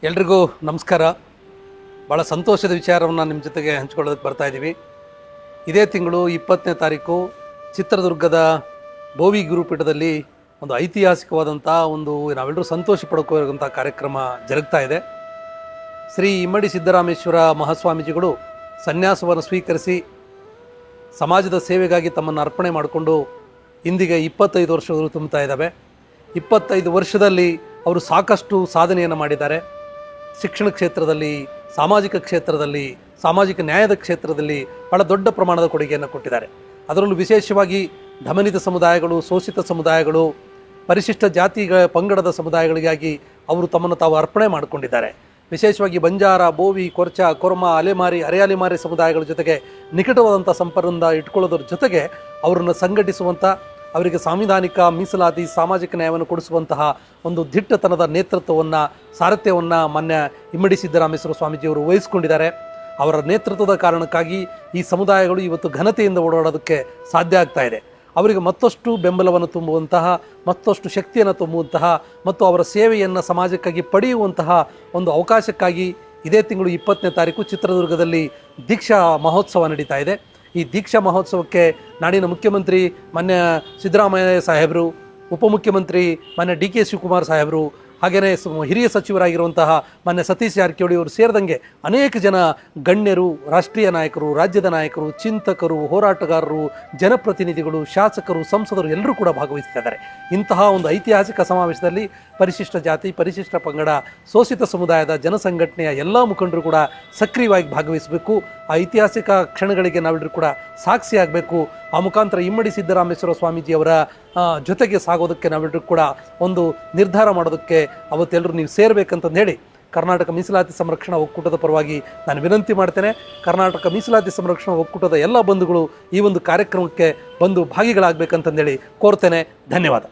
ಎಲ್ರಿಗೂ ನಮಸ್ಕಾರ. ಭಾಳ ಸಂತೋಷದ ವಿಚಾರವನ್ನು ನಿಮ್ಮ ಜೊತೆಗೆ ಹಂಚ್ಕೊಳ್ಳೋದಕ್ಕೆ ಬರ್ತಾ ಇದ್ದೀವಿ. ಇದೇ ತಿಂಗಳು 20ನೇ ತಾರೀಕು ಚಿತ್ರದುರ್ಗದ ಬೋವಿ ಗುರುಪೀಠದಲ್ಲಿ ಒಂದು ಐತಿಹಾಸಿಕವಾದಂಥ ನಾವೆಲ್ಲರೂ ಸಂತೋಷ ಪಡ್ಕೋರುವಂಥ ಕಾರ್ಯಕ್ರಮ ಜರುಗ್ತಾ ಇದೆ. ಶ್ರೀ ಇಮ್ಮಡಿ ಸಿದ್ದರಾಮೇಶ್ವರ ಮಹಾಸ್ವಾಮೀಜಿಗಳು ಸನ್ಯಾಸವನ್ನು ಸ್ವೀಕರಿಸಿ ಸಮಾಜದ ಸೇವೆಗಾಗಿ ತಮ್ಮನ್ನು ಅರ್ಪಣೆ ಮಾಡಿಕೊಂಡು ಇಂದಿಗೆ 25 ವರ್ಷಗಳು ತುಂಬುತ್ತಾ ಇದ್ದಾವೆ. 25 ವರ್ಷದಲ್ಲಿ ಅವರು ಸಾಕಷ್ಟು ಸಾಧನೆಯನ್ನು ಮಾಡಿದ್ದಾರೆ. ಶಿಕ್ಷಣ ಕ್ಷೇತ್ರದಲ್ಲಿ, ಸಾಮಾಜಿಕ ಕ್ಷೇತ್ರದಲ್ಲಿ, ಸಾಮಾಜಿಕ ನ್ಯಾಯದ ಕ್ಷೇತ್ರದಲ್ಲಿ ಭಾಳ ದೊಡ್ಡ ಪ್ರಮಾಣದ ಕೊಡುಗೆಯನ್ನು ಕೊಟ್ಟಿದ್ದಾರೆ. ಅದರಲ್ಲೂ ವಿಶೇಷವಾಗಿ ದಮನಿತ ಸಮುದಾಯಗಳು, ಶೋಷಿತ ಸಮುದಾಯಗಳು, ಪರಿಶಿಷ್ಟ ಪಂಗಡದ ಸಮುದಾಯಗಳಿಗಾಗಿ ಅವರು ತಮ್ಮನ್ನು ತಾವು ಅರ್ಪಣೆ ಮಾಡಿಕೊಂಡಿದ್ದಾರೆ. ವಿಶೇಷವಾಗಿ ಬಂಜಾರ, ಬೋವಿ, ಕೊರ್ಚ, ಕೊರ್ಮ, ಅರೆಅಲೆಮಾರಿ ಸಮುದಾಯಗಳ ಜೊತೆಗೆ ನಿಕಟವಾದಂಥ ಸಂಪರ್ಕ ಇಟ್ಕೊಳ್ಳೋದ್ರ ಜೊತೆಗೆ ಅವರನ್ನು ಸಂಘಟಿಸುವಂಥ, ಅವರಿಗೆ ಸಾಂವಿಧಾನಿಕ ಮೀಸಲಾತಿ, ಸಾಮಾಜಿಕ ನ್ಯಾಯವನ್ನು ಕೊಡಿಸುವಂತಹ ಒಂದು ದಿಟ್ಟತನದ ನೇತೃತ್ವವನ್ನು, ಸಾರಥ್ಯವನ್ನು ಮಾನ್ಯ ಇಮ್ಮಡಿ ಸಿದ್ದರಾಮೇಶ್ವರ ಸ್ವಾಮೀಜಿಯವರು ವಹಿಸಿಕೊಂಡಿದ್ದಾರೆ. ಅವರ ನೇತೃತ್ವದ ಕಾರಣಕ್ಕಾಗಿ ಈ ಸಮುದಾಯಗಳು ಇವತ್ತು ಘನತೆಯಿಂದ ಓಡಾಡೋದಕ್ಕೆ ಸಾಧ್ಯ ಆಗ್ತಾ ಇದೆ. ಅವರಿಗೆ ಮತ್ತಷ್ಟು ಬೆಂಬಲವನ್ನು ತುಂಬುವಂತಹ, ಮತ್ತಷ್ಟು ಶಕ್ತಿಯನ್ನು ತುಂಬುವಂತಹ ಮತ್ತು ಅವರ ಸೇವೆಯನ್ನು ಸಮಾಜಕ್ಕಾಗಿ ಪಡೆಯುವಂತಹ ಒಂದು ಅವಕಾಶಕ್ಕಾಗಿ ಇದೇ ತಿಂಗಳು 20ನೇ ತಾರೀಕು ಚಿತ್ರದುರ್ಗದಲ್ಲಿ ದೀಕ್ಷಾ ಮಹೋತ್ಸವ ನಡೀತಾ ಇದೆ. ಈ ದೀಕ್ಷಾ ಮಹೋತ್ಸವಕ್ಕೆ ನಾಡಿನ ಮುಖ್ಯಮಂತ್ರಿ ಮಾನ್ಯ ಸಿದ್ದರಾಮಯ್ಯ ಸಾಹೇಬರು, ಉಪಮುಖ್ಯಮಂತ್ರಿ ಮಾನ್ಯ ಡಿ ಕೆ ಶಿವಕುಮಾರ್ ಸಾಹೇಬರು, ಹಾಗೆಯೇ ಹಿರಿಯ ಸಚಿವರಾಗಿರುವಂತಹ ಮಾನ್ಯ ಸತೀಶ್ ಜಾರಕಿಹೊಳಿ ಅವರು ಸೇರಿದಂಗೆ ಅನೇಕ ಜನ ಗಣ್ಯರು, ರಾಷ್ಟ್ರೀಯ ನಾಯಕರು, ರಾಜ್ಯದ ನಾಯಕರು, ಚಿಂತಕರು, ಹೋರಾಟಗಾರರು, ಜನಪ್ರತಿನಿಧಿಗಳು, ಶಾಸಕರು, ಸಂಸದರು ಎಲ್ಲರೂ ಕೂಡ ಭಾಗವಹಿಸ್ತಾ ಇದ್ದಾರೆ. ಇಂತಹ ಒಂದು ಐತಿಹಾಸಿಕ ಸಮಾವೇಶದಲ್ಲಿ ಪರಿಶಿಷ್ಟ ಜಾತಿ, ಪರಿಶಿಷ್ಟ ಪಂಗಡ, ಶೋಷಿತ ಸಮುದಾಯದ ಜನಸಂಘಟನೆಯ ಎಲ್ಲ ಮುಖಂಡರು ಕೂಡ ಸಕ್ರಿಯವಾಗಿ ಭಾಗವಹಿಸಬೇಕು. ಆ ಐತಿಹಾಸಿಕ ಕ್ಷಣಗಳಿಗೆ ನಾವೆಲ್ಲರೂ ಕೂಡ ಸಾಕ್ಷಿಯಾಗಬೇಕು. ಆ ಮುಖಾಂತರ ಇಮ್ಮಡಿ ಸಿದ್ದರಾಮೇಶ್ವರ ಸ್ವಾಮೀಜಿಯವರ ಜೊತೆಗೆ ಸಾಗೋದಕ್ಕೆ ನಾವೆಲ್ಲರೂ ಕೂಡ ಒಂದು ನಿರ್ಧಾರ ಮಾಡೋದಕ್ಕೆ ಅವತ್ತೆಲ್ಲರೂ ನೀವು ಸೇರಬೇಕಂತಂದು ಹೇಳಿ ಕರ್ನಾಟಕ ಮೀಸಲಾತಿ ಸಂರಕ್ಷಣಾ ಒಕ್ಕೂಟದ ಪರವಾಗಿ ನಾನು ವಿನಂತಿ ಮಾಡ್ತೇನೆ. ಕರ್ನಾಟಕ ಮೀಸಲಾತಿ ಸಂರಕ್ಷಣಾ ಒಕ್ಕೂಟದ ಎಲ್ಲ ಬಂಧುಗಳು ಈ ಒಂದು ಕಾರ್ಯಕ್ರಮಕ್ಕೆ ಬಂದು ಭಾಗಿಗಳಾಗಬೇಕಂತಂದೇಳಿ ಕೋರ್ತೇನೆ. ಧನ್ಯವಾದ.